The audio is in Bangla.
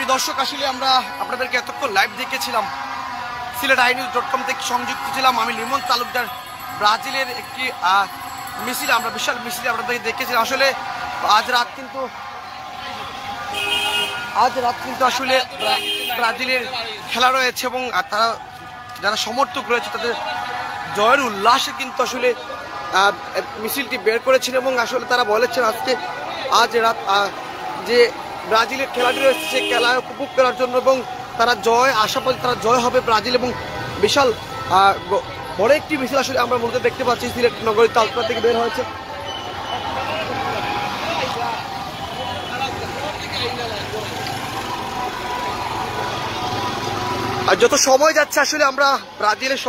প্রিয় দর্শক, আসলে আমরা আপনাদেরকে এতক্ষণ লাইভ দেখেছিলাম, সিলেট iNews.com থেকে সংযুক্ত ছিলাম আমি লিমন তালুকদার। ব্রাজিলের একটি মিছিল, আমরা বিশাল মিছিল আপনাদেরকে দেখেছিলাম। আসলে আজ রাত কিন্তু আসলে ব্রাজিলের খেলা রয়েছে এবং তারা যারা সমর্থক রয়েছে তাদের জয়ের উল্লাসে কিন্তু আসলে মিছিলটি বের করেছিল এবং আসলে তারা বলেছেন আজ রাত যে ব্রাজিলের খেলাটি রয়েছে সেই খেলা উপভোগ করার জন্য এবং তারা আশাবাদী তারা জয় হবে ব্রাজিল। এবং বিশাল বড় একটি মিছিল আসলে আমরা মূলত দেখতে পাচ্ছি সিলেট নগরীর তালতলা থেকে বের হয়েছে। আর যত সময় যাচ্ছে আসলে আমরা ব্রাজিলের